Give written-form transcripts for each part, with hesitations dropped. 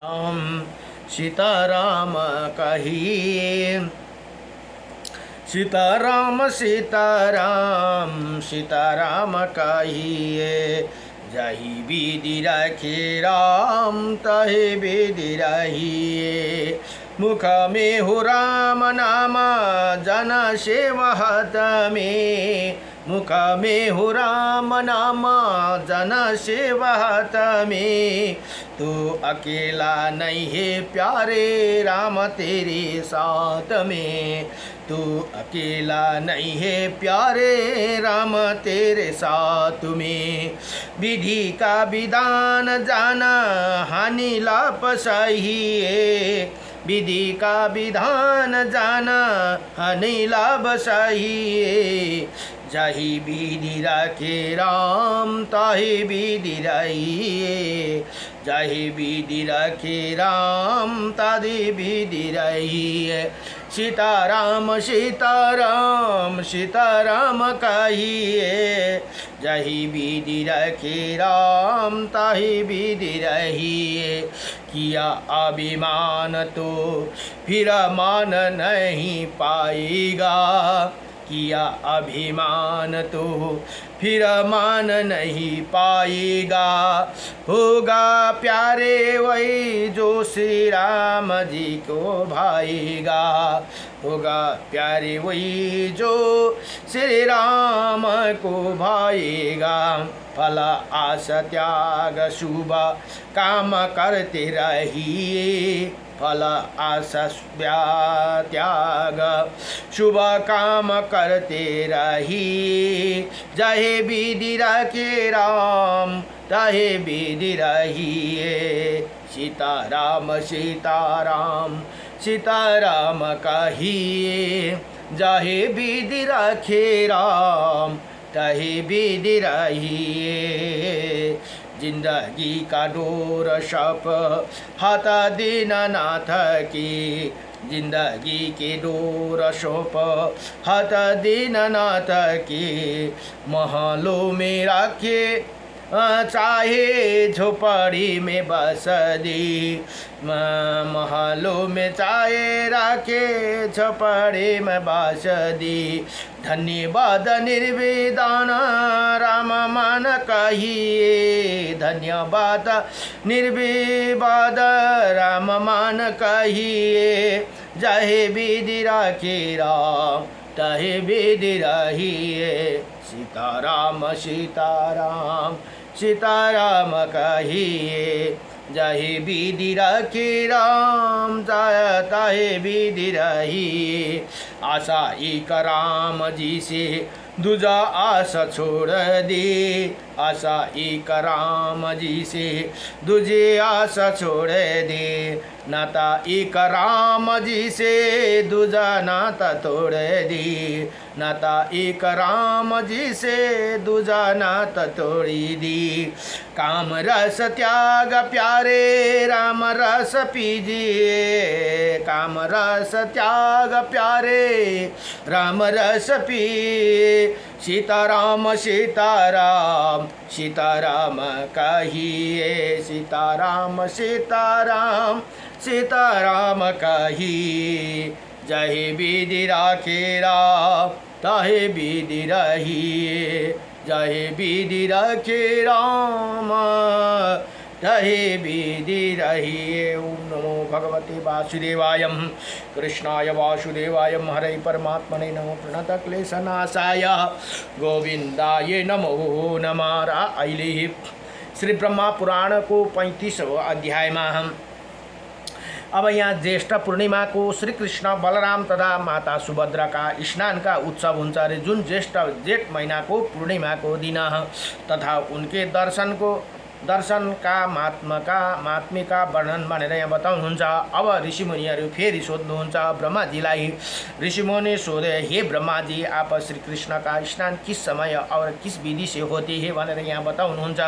राम सीताराम कहिए, सीताराम सीताराम सीताराम कहिए। जही विधि रखे राम तहे विधि रहिए। मुख में हो राम नाम जन सेवहत में, मुख में हो राम नाम जन सेवहत में। तू अकेला नहीं है प्यारे राम तेरे साथ में, तू अकेला नहीं है प्यारे राम तेरे साथ में। विधि का विधान जाना हानि लाभ सही है, विधि का विधान जाना हानि लाभ सही है। जही विधि रखे राम ताहि विधि रहिए, जही विधि रखे राम ताहि विधि रहिए। सीताराम सीताराम सीताराम कहिए, जही विधि रखे राम ताहि विधि रहिए। किया अभिमान तो फिर मान नहीं पाएगा, किया अभिमान तो फिर मान नहीं पाएगा। होगा प्यारे वही जो श्री राम जी को भाएगा, होगा प्यारे वही जो श्री राम को भाएगा। फल आस त्याग शुभ काम करते रहिए, फल आशा त्याग शुभ काम करते रहिए। जहे विधि रखे राम तहे विधि रहिए। सीताराम सीताराम सीताराम कहिए, जहे विधि रखे राम तहे विधि रहिए। जिंदगी का डोर शप हाथ दीननाथ की, जिंदगी के डोर शोप हाथ दीननाथ की। महलों में रखे चाहे झोपड़ी में बस दी, महलों में चाहे रखे झोपड़ी में बस दी। धन्यवाद निर्विदान राम मान कहिए, धन्यवाद निर्विवाद राम मान कहिए। जहे विधि रखे राम तहे विधि रहिए। सीताराम सीताराम सीताराम कहिए, जहे विधि रखे राम तहे विधि रहिए। आशा एक राम जी से दूजा आशा छोड़ दे, आशा एक राम जी से दूजे आशा छोड़ दे। नाता एक राम जी से दूजा नाता तोड़ दी, नाता एक राम जी से दूजा नाता तोड़ी दी। काम रस त्याग प्यारे राम रस पीजिए, काम रस त्याग प्यारे राम रस पिए। सीताराम सीताराम सीताराम कहिए, सीताराम सीताराम सीताराम कहिए। जहे विधि रखे राम तहे विधि रहिए, जहे विधि रखे राम तहे विधि रहिए। ओम नमो भगवते वासुदेवाय कृष्णाय वासुदेवाय हरे परमात्मने नमो प्रणतक्लेशनाशाय गोविंदाय नमो नमः। अहिले श्री ब्रह्मा पुराण को 35वां अध्याय में हम अब यहाँ ज्येष्ठ पूर्णिमा को श्री कृष्ण बलराम तथा माता सुभद्रा का स्नान का उत्सव हुन्छ अरे। जुन जेठ महीना को पूर्णिमा को दिन तथा उनके दर्शन का महात्म्य का वर्णन भनेर यहाँ बताउनुहुन्छ। अब ऋषिमुनिहरू फेरि सोध्नुहुन्छ ब्रह्माजीलाई। ऋषिमुनि सोधे, हे ब्रह्माजी आप श्री कृष्ण का स्नान किस समय और किस विधि से होते हैं भनेर यहाँ बताउनुहुन्छ।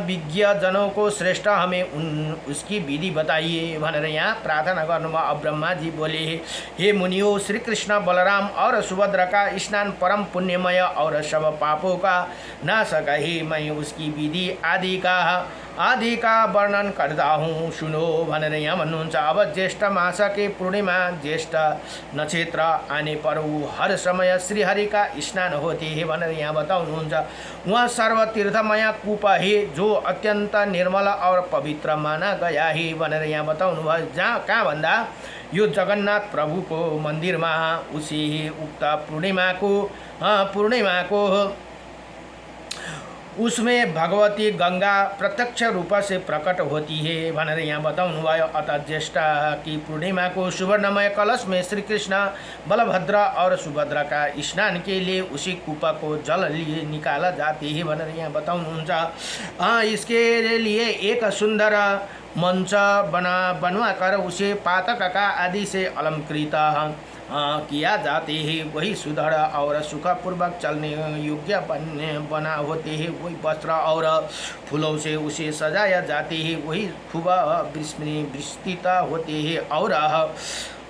विज्ञ जनों को श्रेष्ठ हमें उसकी विधि बताइए भनेर यहाँ प्रार्थना गर्नुभयो। अब ब्रह्मा जी बोले, हे मुनियो, श्री कृष्ण बलराम और सुभद्रा का स्नान परम पुण्यमय और सब पापों का नाशक ही मैं उसकी विधि आदि का वर्णन करता हूँ, सुनो भनेर यहाँ भन्नुहुन्छ। अब ज्येष्ठ मासके पूर्णिमा ज्येष्ठ नक्षत्र आने पर हर समय श्रीहरि का स्नान होते हैं भनेर यहाँ बताउनुहुन्छ। वहाँ सर्वतीर्थमय कूप है जो अत्यंत निर्मल और पवित्र माना गया है भनेर यहाँ बताउनु भयो। जहाँ कहाँ भन्दा यो जगन्नाथ प्रभुको मन्दिरमा उसी उक्त पूर्णिमाको उसमें भगवती गंगा प्रत्यक्ष रूप से प्रकट होती है भनेर यहाँ बताउनु भयो। अतः ज्येष्ठ की पूर्णिमा को सुवर्णमय कलश में श्री कृष्ण बलभद्र और सुभद्रा का स्नान के लिए उसी कूप को जल लिए निकाला जाते है भनेर यहाँ बताउनुहुन्छ। इसके लिए एक सुंदर मंच बनवाकर उसे पातक का आदि से अलंकृत किया जाते हैं। वही सुदृढ़ और सुखपूर्वक चलने योग्य बना होते हैं। वही वस्त्र और फूलों से उसे सजाया जाते हैं। वही खूब विस्तृत होते हैं और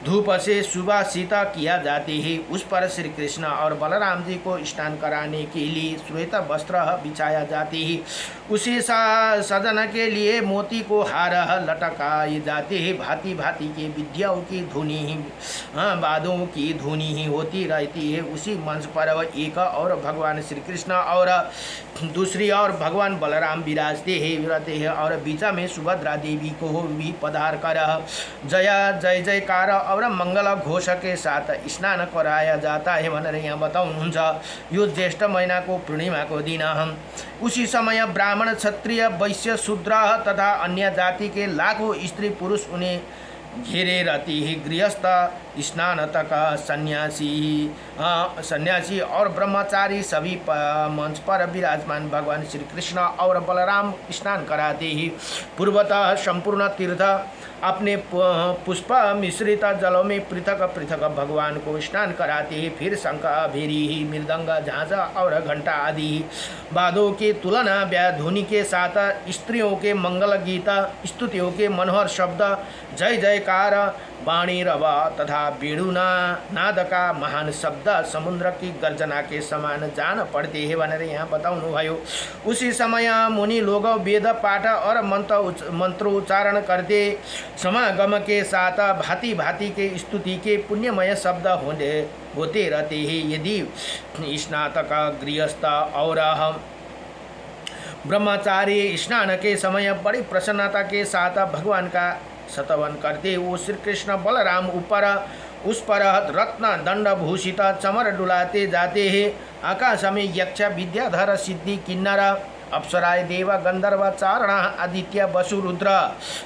धूप से सुवासित किया जाते हैं। उस पर श्री कृष्ण और बलराम जी को स्नान कराने के लिए श्वेत वस्त्र बिछाया जाते हैं। उसी सजन के लिए मोती को हार लटकाए जाते हैं। भांति भांति के विद्याओं की धुनी वादों की धुनी ही होती रहती है। उसी मंच पर एक और भगवान श्री कृष्ण और दूसरी और भगवान बलराम विराजते रहते हैं और बीच में सुभद्रा देवी को भी पधार कर जय जयकार और मंगल घोष के साथ स्नान कराया जाता है भनेर यहाँ बताउनुहुन्छ। यो ज्येष्ठ महीना को पूर्णिमा को दिन हम उसी समय ब्राह्मण क्षत्रिय वैश्य शूद्र तथा अन्य जाति के लाखों स्त्री पुरुष उन्हें घेरे रहती है। गृहस्थ स्नान तक सन्यासी और ब्रह्मचारी सभी मंच पर विराजमान भगवान श्री कृष्ण और बलराम स्नान कराते हैं। पूर्वतः संपूर्ण तीर्थ अपने पुष्प मिश्रित जलों में पृथक पृथक भगवान को स्नान कराते हैं। फिर शंख भेरी मृदंग झांझा और घंटा आदि वाद्यों की तुलना ध्वनि के साथ स्त्रियों के मंगल गीत स्तुतियों के मनोहर शब्द जय जयकार वाणी रवा तथा वेणुना नाद का महान शब्द समुद्र की गर्जना के समान जान पड़ते हैं भनेर यहाँ बताउनु भयो। उसी समय मुनि लोग वेद पाठ और मंत्रोच्चारण करते समागम के साथ भांति भांति के स्तुति के पुण्यमय शब्द होते रहते हैं। यदि स्नातक गृहस्थ और ब्रह्मचारी स्नान के समय बड़ी प्रसन्नता के साथ भगवान का सतवन करते वो श्री कृष्ण बलराम उस पर रत्न दंड भूषित चमर डुलाते जाते हैं। आकाश में यक्ष विद्याधर सिद्धि किन्नर अप्सराय देव गंधर्व चारण आदित्य वसु रुद्र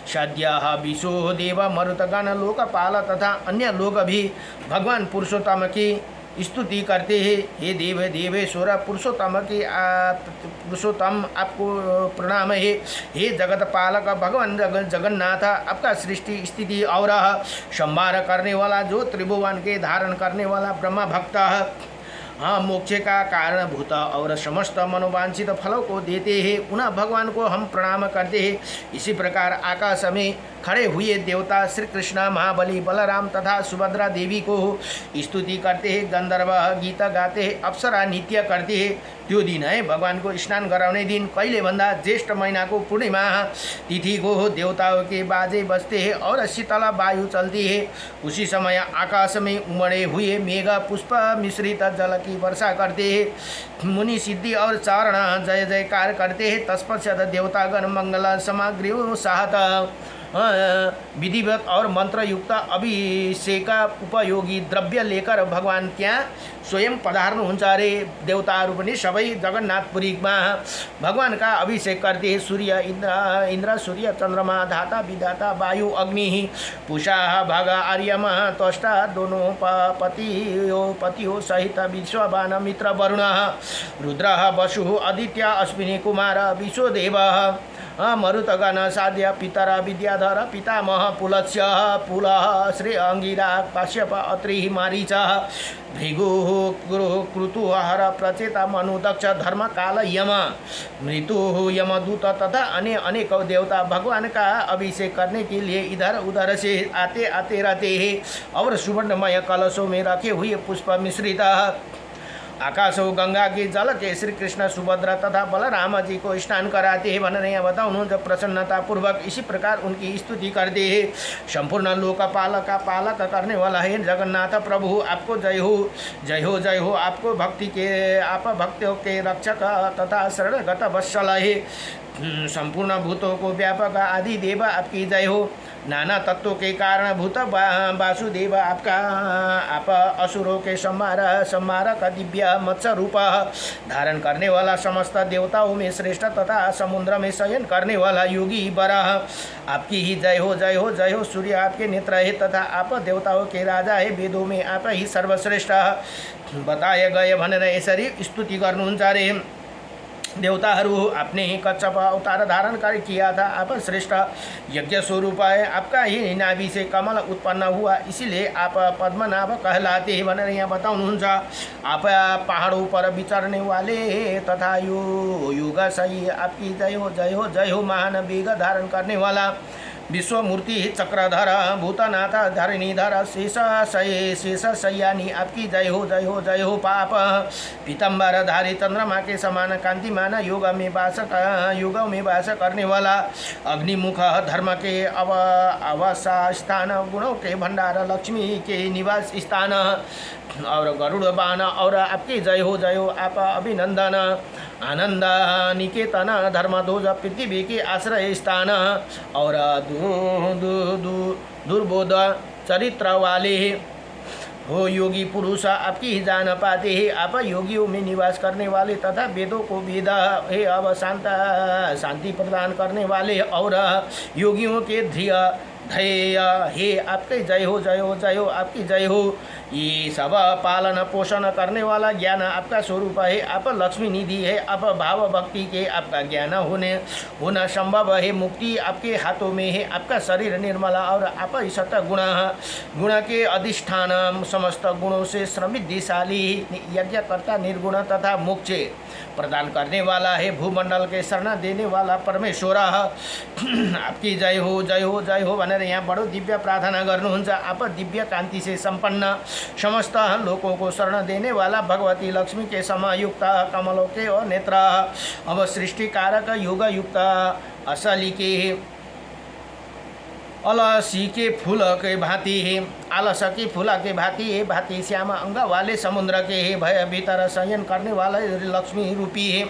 साध्य विशो देव मरुतगण लोकपाल तथा अन्य लोग भी भगवान पुरुषोत्तम की स्तुति करते हैं। हे देव देवेश्वर पुरुषोत्तम आपको प्रणाम है। हे जगत पालक भगवान जगन्नाथ आपका सृष्टि स्थिति और संहार करने वाला जो त्रिभुवन के धारण करने वाला ब्रह्म भक्त मोक्ष का कारणभूत और समस्त मनोवांछित फलों को देते हैं। पुनः भगवान को हम प्रणाम करते हैं। इसी प्रकार आकाश में खड़े हुए देवता श्री कृष्ण महाबली बलराम तथा सुभद्रा देवी को स्तुति करते हैं। गंधर्व गीत गाते हैं। अप्सरा नृत्य करते हैं। त्यो दिन है भगवान को स्नान गराउने दिन। कहिले भन्दा ज्येष्ठ महीना को पूर्णिमा तिथि को देवताओं के बाजे बजते हैं और शीतल वायु चलती है। उसी समय आकाश में उमड़े हुए मेघ पुष्प मिश्रित जल की वर्षा करते हैं। मुनि सिद्धि और चारण जय जयकार करते हैं। तत्पश्चात देवतागण मंगल सामग्रियों साथ विधिवत और मंत्र युक्त अभिषेक उपयोगी द्रव्य लेकर भगवान त्यहाँ स्वयं पधार्नुहुन्छ अरे। देवताहरू पनि सबै जगन्नाथपुरीमा भगवान का अभिषेक करते हैं। सूर्य इंद्र सूर्य चंद्रमा धाता विधाता वायु अग्नि पूषा भाग आर्यमा त्वष्टा दोनों पतियो सहित विश्ववान मित्र वरुण रुद्र वसु आदित्य अश्विनी कुमार विश्वदेव मरुतगण साध्य पितर विद्याधर पितामह पुलत्स्य पुल श्री अंगिरा काश्यप अत्रि मारीच भृगु कृतुहर प्रचेता मनुदक्ष धर्म काल यम मृत्यु यमदूत तथा अन्य अनेक देवता भगवान का अभिषेक करने के लिए इधर उधर से आते रहते हैं और सुवर्णमय कलशों में रखे हुए पुष्प मिश्रित आकाशो गंगा की जल के श्री कृष्ण सुभद्रा तथा बलराम जी को स्नान कराते हैं भनेर यहाँ बताउनुहुन्छ। प्रसन्नतापूर्वक इसी प्रकार उनकी स्तुति करते हैं। संपूर्ण लोकपालक पालक करने वाला है जगन्नाथ प्रभु, आपको जय हो, जय हो, जय हो। आपको भक्ति के आप भक्तों के रक्षक तथा शरणगत वत्सल है। संपूर्ण भूतों को व्यापक आदि देव आपकी जय हो। नाना तत्वों के कारण भूत वासुदेव आपका, आप असुरों के संहारक दिव्य मत्स्य रूप धारण करने वाला, समस्त देवताओं में श्रेष्ठ तथा समुद्र में शयन करने वाला योगी बराह आपकी ही जय हो, जय हो, जय हो। सूर्य आपके नेत्र है तथा आप देवताओं के राजा है, वेदों में आप ही सर्वश्रेष्ठ बताए गए भनेर यसरी स्तुति गर्नुहुन्छ अरे। देवताहरू आपने ही कच्छप अवतार धारण कर किया था, आप श्रेष्ठ यज्ञ स्वरूप है, आपका ही नाभि से कमल उत्पन्न हुआ, इसीलिए आप पद्मनाभ कहलाते हैं भनेर यहाँ बताउनुहुन्छ। आप पहाड़ों पर विचरने वाले तथा युग सही आपकी जय हो, जय हो, जय हो। महान वेग धारण करने वाला विश्वमूर्ति चक्रधर भूतनाथ धरणीधर शेष शय्यानी आपकी जय हो, जय हो, जय हो। पाप पीतम्बर धारी चंद्रमा के समान कांतिमान युग में वास करने वाला अग्निमुख धर्म के अवसा स्थान गुणों के भंडार लक्ष्मी के निवास स्थान और गरुड़ बाण और आपकी जय हो, जय हो। आप अभिनंदन आनंद निकेतन धर्मध्वज पृथ्वी के आश्रय स्थान और दुर्बोध चरित्र वाले हो योगी पुरुष आपकी ही जान पाते हैं। आप योगियों में निवास करने वाले तथा वेदों को वेद है अब शांति प्रदान करने वाले और योगियों के ध्येय हे आपके जय हो, जय हो, जय हो, आपकी जय हो। ये सब पालन पोषण करने वाला ज्ञान आपका स्वरूप है, आप लक्ष्मी निधि है, आप भाव भक्ति के आपका ज्ञान होना संभव है, मुक्ति आपके हाथों में है, आपका शरीर निर्मला और आप सत गुण के अधिष्ठान समस्त गुणों से समृद्धिशाली यज्ञकर्ता निर्गुण तथा मोक्ष प्रदान करने वाला है, भूमंडल के शरण देने वाला परमेश्वर आपकी जय हो, जय हो, जय हो भनेर यहाँ बडो दिव्य प्रार्थना गर्नुहुन्छ। आप दिव्य कांति से संपन्न समस्त लोगों को शरण देने वाला भगवती लक्ष्मी के समायुक्त कमलों के और नेत्र अब सृष्टि कारक योग युक्त असली के अलसी के फूल के भांति है, आलस की फूल के भांति है, भांति श्याम अंग वाले समुद्र के है, भय भीतर शयन करने वाला लक्ष्मी रूपी है,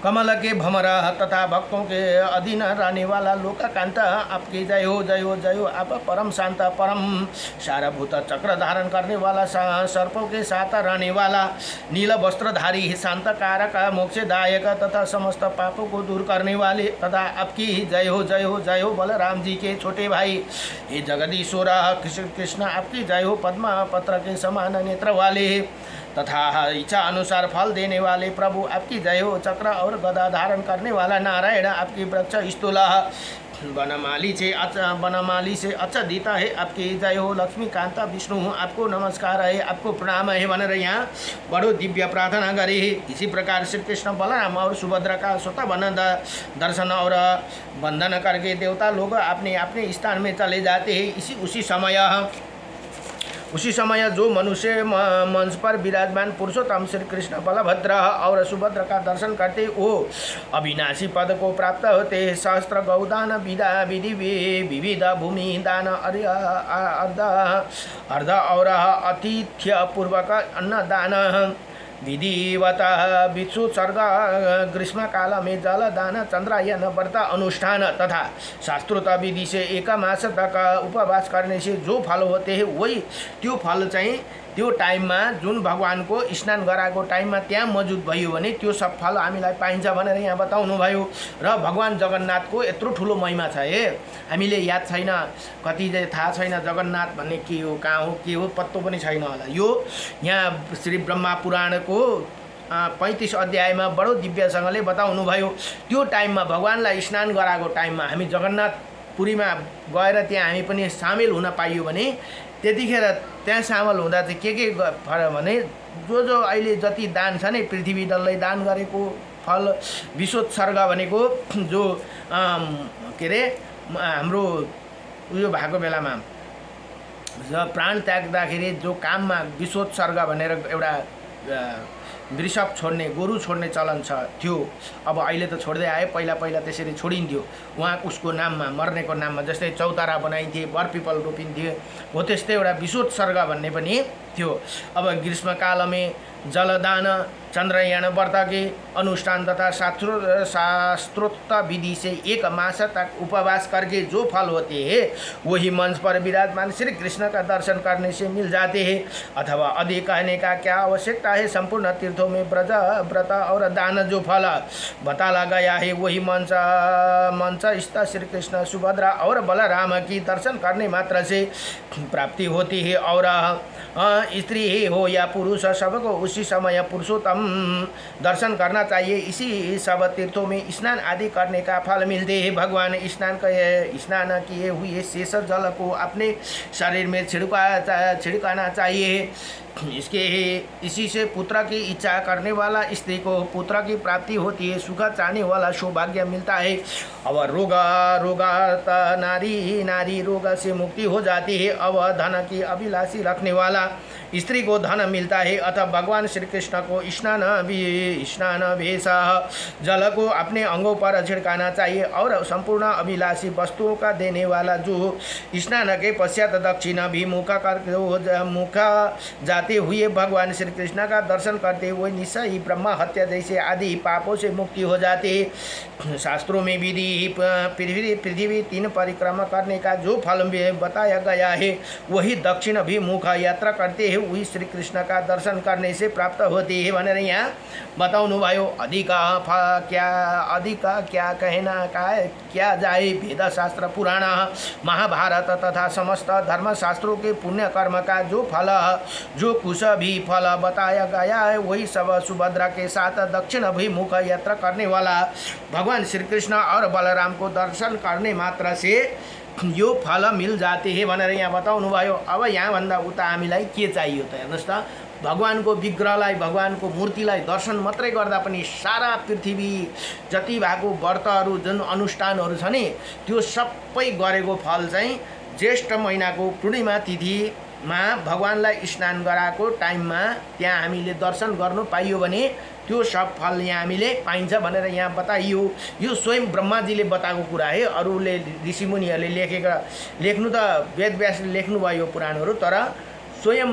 कमल के भमर तथा भक्तों के अधीन रहने वाला लोककांत आपकी जय हो, जय हो, जय हो। आप परम शांत परम सारभूत चक्र धारण करने वाला सर्पों के साथ रहने वाला नील वस्त्रधारी शांत कारक मोक्षदायक तथा समस्त पापों को दूर करने वाले तथा आपकी जय हो, जय हो, जय हो। बलराम जी के छोटे भाई ये जगदीश्वर कृष्ण आपकी जय हो। पद्म पत्र के समान नेत्र वाले तथा इच्छा अनुसार फल देने वाले प्रभु आपकी जय हो। चक्र और गदा धारण करने वाला नारायण आपकी वृक्ष स्थूला बनमाली से आच्छादित है, आपकी जय हो। लक्ष्मीकांत विष्णु आपको नमस्कार है, आपको प्रणाम है भनेर यहाँ बडो दिव्य प्रार्थना गरे। इसी प्रकार श्री कृष्ण बलराम और सुभद्रा का स्वतः वन दर्शन और वंदन करके देवता लोग अपने अपने स्थान में चले जाते हैं। उसी समय जो मनुष्य मंच पर विराजमान पुरुषोत्तम श्री कृष्ण बलभद्र और सुभद्रा का दर्शन करते वो अविनाशी पद को प्राप्त होते। सहस्त्र गौदान विधि विविध भूमि दान अर्ध और आतिथ्य पूर्वक अन्नदान विधिवत वित्सुत्सर्ग ग्रीष्म काल में जल दान चंद्रायन व्रत अनुष्ठान तथा शास्त्रोक्त विधि से एक मास तक उपवास करने से जो फल होते हैं वही त्यो फल चाहिँ त्यो टाइममा जुन भगवानको स्नान गराएको टाइममा त्यहाँ मौजुद भयो भने त्यो सब फल हामीलाई पाइन्छ भनेर यहाँ बताउनु भयो। र भगवान जगन्नाथको यत्रो ठुलो महिमा छ हे, हामीले याद छैन, कति थाहा छैन जगन्नाथ भन्ने के हो, कहाँ हो, के हो, पत्तो पनि छैन होला। यो यहाँ श्री ब्रह्मा पुराणको 35 अध्यायमा बडो दिव्यसँगले बताउनु भयो। त्यो टाइममा भगवानलाई स्नान गराएको टाइममा हामी जगन्नाथपुरीमा गएर त्यहाँ हामी पनि सामेल हुन पाइयो भने त्यतिखेर त्यहाँ सामेल हुँदा चाहिँ के भने जो अहिले जति दान छ नि पृथ्वी डल्लै दान गरेको फल विश्वोत्सर्ग भनेको जो के अरे हाम्रो उयो भएको बेलामा प्राण त्याग्दाखेरि जो काममा विश्वोत्सर्ग भनेर एउटा वृषभ छोड्ने, गोरु छोड्ने चलन थियो। अब अहिले त छोड्दै आए, पहिला पहिला त्यसरी छोडिन्थ्यो। उहाँ उसको नाममा, मर्नेको नाममा, जस्तै चौतारा बनाइन्थे, बरपिपल रोपिन्थ्यो, हो त्यस्तै एउटा विशोत्सर्ग भन्ने पनि थियो। अब ग्रीष्मकालमे जलदान, चंद्रयान व्रत के अनुष्ठान तथा शास्त्रोक्त विधि से 1 मास तक उपवास करके जो फल होते हैं वही मंच पर विराजमान श्री कृष्ण का दर्शन करने से मिल जाते हैं। अथवा अधिक कहने का क्या आवश्यकता है। संपूर्ण तीर्थों में व्रत और दान जो फल बताया गया है वही मंच स्थित श्री कृष्ण, सुभद्रा और बलराम की दर्शन करने मात्र से प्राप्ति होती है। और स्त्री हो या पुरुष सबको उसी समय पुरुषोत्तम दर्शन करना चाहिए। इसी सब तीर्थों में स्नान आदि करने का फल मिलते हैं। भगवान स्नान किए हुए शेष जल को अपने शरीर में छिड़काना चाहिए। इसी से पुत्र की इच्छा करने वाला स्त्री को पुत्र की प्राप्ति होती है, सुख चाहने वाला सौभाग्य मिलता है। और रोगात नारी रोग से मुक्ति हो जाती है। अब धन की अभिलाषी रखने वाला स्त्री को धन मिलता है। अतः भगवान श्री कृष्ण को स्नान भेष जल को अपने अंगों पर छिड़काना चाहिए। और संपूर्ण अभिलाषी वस्तुओं का देने वाला जो स्नान के पश्चात दक्षिण भी मुख जाते हुए भगवान श्री कृष्ण का दर्शन करते हुए निश्चय ही ब्रह्म हत्या जैसे आदि पापों से मुक्ति हो जाती है। शास्त्रों में विधि पृथ्वी 3 परिक्रमा करने का जो फल बताया गया है वही दक्षिण भी मुख यात्रा करते हैं वही श्री कृष्ण का दर्शन करने से प्राप्त होती है भनेर यहाँ बताउनु भयो। अधिक क्या कहना क्या जाए। वेद शास्त्र पुराण महाभारत तथा समस्त धर्मशास्त्रों के पुण्य कर्म का जो फल जो कुछ भी फल बताया गया है वही सब सुभद्रा के साथ दक्षिण अभिमुख यात्रा करने वाला भगवान श्री कृष्ण और बलराम को दर्शन करने मात्र से यो फल मिल जाते हैं भनेर यहाँ बताउनु भयो। अब यहाँभन्दा उता हामीलाई के चाहियो त हेर्नुहोस् त, भगवानको विग्रहलाई, भगवानको मूर्तिलाई दर्शन मात्रै गर्दा पनि सारा पृथ्वी जति भएको व्रतहरू जुन अनुष्ठानहरू छ नि त्यो सबै गरेको फल चाहिँ ज्येष्ठ महिनाको पूर्णिमा तिथिमा भगवानलाई स्नान गराएको टाइममा त्यहाँ हामीले दर्शन गर्नु पाइयो भने त्यो सब फल यहाँ हामीले पाइन्छ भनेर यहाँ बताइयो। यो स्वयं ब्रह्माजीले बताएको कुरा है। अरूले ऋषिमुनिहरूले लेख्नु त वेदव्यासले लेख्नुभयो यो पुराणहरू, तर स्वयं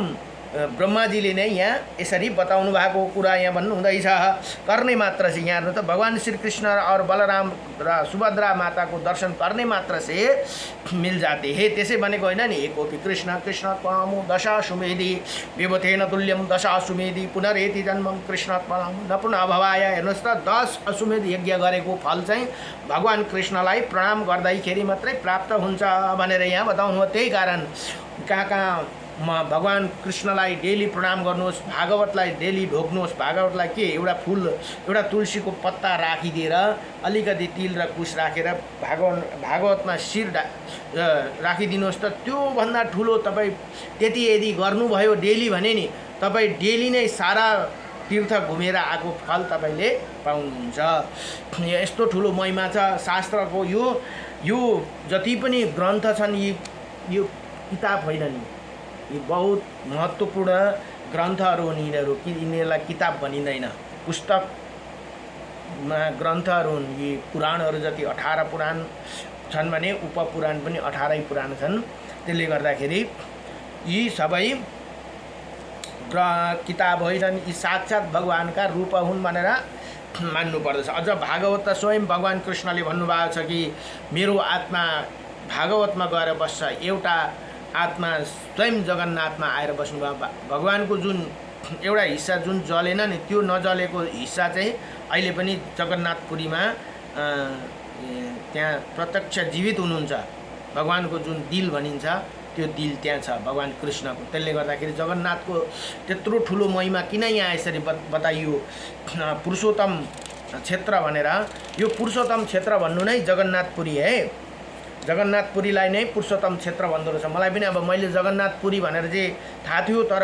ब्रह्माजीले नै यहाँ यसरी बताउनु भएको कुरा यहाँ भन्नुहुँदैछ। करने मात्र से यहाँ त भगवान श्री कृष्ण और बलराम र सुभद्रा माता को दर्शन करने मात्र से मिल जाते हैं। त्यसै भनेको होइन नि, एकोपि कृष्ण त्वामो दशा सुमेधि विभूतेन तुल्यम दशा सुमेधि पुनरेति जन्मम कृष्ण न पुनः भवाय। हेर्नुहोस् त 10 अश्वमेध यज्ञ गरेको फल चाहिँ भगवान कृष्णलाई प्रणाम गर्दाखेरि मात्रै प्राप्त हुन्छ भनेर यहाँ बताउनु हो। त्यही कारण कहाँ भगवान कृष्णलाई डेली प्रणाम गर्नुहोस्, भागवतलाई डेली ढोक्नुहोस्। भागवतलाई के एउटा फूल, एउटा तुलसीको पत्ता राखिदिएर अलिकति तिल र कुश राखेर भागवतमा शिर राखिदिनुहोस् त त्योभन्दा ठुलो तपाईँ त्यति यदि गर्नुभयो डेली भने नि तपाईँ डेली नै सारा तीर्थ घुमेर आएको फल तपाईँले पाउनुहुन्छ। यस्तो ठुलो महिमा छ शास्त्रको। यो जति पनि ग्रन्थ छन् यो किताब होइन नि, यी बहुत महत्त्वपूर्ण ग्रन्थहरू हुन् यिनीहरू। यिनीहरूलाई किताब भनिँदैन, पुस्तकमा ग्रन्थहरू हुन्। यी पुराणहरू जति 18 पुराण छन् भने उपपुराण पनि 18 पुराण छन्। त्यसले गर्दाखेरि यी सबै किताब होइनन्, यी साक्षात् भगवानका रूप हुन् भनेर मान्नुपर्दछ। अझ भागवत त स्वयं भगवान कृष्णले भन्नुभएको छ कि मेरो आत्मा भागवतमा गएर बस्छ। एउटा आत्मा स्वयं जगन्नाथमा आएर बस्नुभयो। भगवानको जुन एउटा हिस्सा जुन जलेन नि त्यो नजलेको हिस्सा चाहिँ अहिले पनि जगन्नाथपुरीमा त्यहाँ प्रत्यक्ष जीवित हुनुहुन्छ। भगवानको जुन दिल भनिन्छ त्यो दिल त्यहाँ छ भगवान कृष्णको। त्यसले गर्दाखेरि जगन्नाथको त्यत्रो ठुलो महिमा किन यहाँ यसरी बताइयो पुरुषोत्तम क्षेत्र भनेर। यो पुरुषोत्तम क्षेत्र भन्नु नै जगन्नाथपुरी है। जगन्नाथपुरीलाई नै पुरुषोत्तम क्षेत्र भन्दो रहेछ। मलाई पनि अब मैले जगन्नाथपुरी भनेर चाहिँ थाहा थियो, तर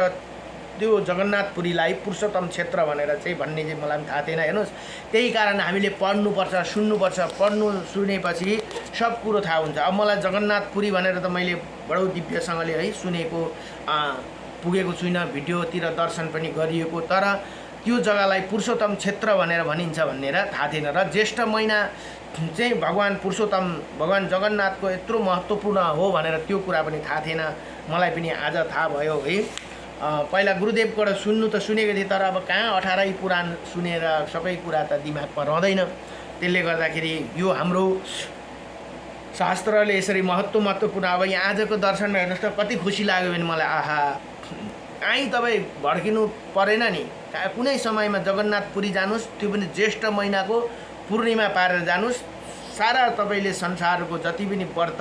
त्यो जगन्नाथपुरीलाई पुरुषोत्तम क्षेत्र भनेर चाहिँ भन्ने चाहिँ मलाई पनि थाहा थिएन। हेर्नुहोस्, त्यही कारण हामीले पढ्नुपर्छ, सुन्नुपर्छ। पढ्नु सुनेपछि सब कुरो थाहा हुन्छ। अब मलाई जगन्नाथपुरी भनेर त मैले बडो दिव्यसँगले है सुनेको पुगेको छुइनँ, भिडियोतिर दर्शन पनि गरिएको, तर त्यो जग्गालाई पुरुषोत्तम क्षेत्र भनेर भनिन्छ भनेर थाहा थिएन। र ज्येष्ठ महिना चाहिँ भगवान् पुरुषोत्तम भगवान् जगन्नाथको यत्रो महत्त्वपूर्ण हो भनेर त्यो कुरा पनि थाहा थिएन, मलाई पनि आज थाहा भयो है। पहिला गुरुदेवबाट सुन्नु त सुनेको थिएँ, तर अब कहाँ 18 पुराण सुनेर सबै कुरा त दिमागमा रहँदैन। त्यसले गर्दाखेरि यो हाम्रो शास्त्रले यसरी महत्त्वपूर्ण। अब यहाँ आजको दर्शनमा हेर्नुहोस् त कति खुसी लाग्यो भने मलाई, आहा कहीँ तपाईँ भड्किनु परेन नि। कुनै समयमा जगन्नाथपुरी जानुहोस्, त्यो पनि ज्येष्ठ महिनाको पूर्णिमा पारेर जानुहोस्, सारा तपाईँले संसारको जति पनि व्रत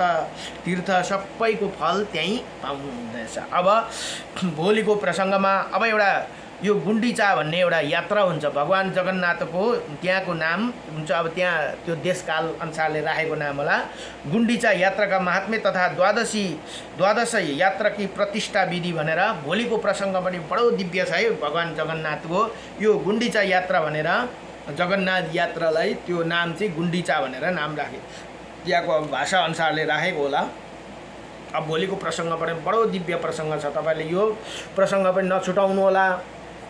तीर्थ सबैको फल त्यहीँ पाउनुहुनेछ। अब भोलिको प्रसङ्गमा अब एउटा यो गुण्डिचा भन्ने एउटा यात्रा हुन्छ, भगवान् जगन्नाथको त्यहाँको नाम हुन्छ। अब त्यहाँ त्यो देशकाल अनुसारले राखेको नाम होला गुण्डिचा यात्राका महात्म्य तथा द्वादश यात्राकी प्रतिष्ठा विधि भनेर भोलिको प्रसङ्ग पनि बडो दिव्य छ है। भगवान् जगन्नाथको यो गुण्डिचा यात्रा भनेर जगन्नाथ यात्रालाई त्यो नाम चाहिँ गुण्डिचा भनेर नाम राखे, त्यहाँको अब भाषा अनुसारले राखेको होला। अब भोलिको प्रसङ्ग पनि बडो दिव्य प्रसङ्ग छ, तपाईँले यो प्रसङ्ग पनि नछुटाउनु होला।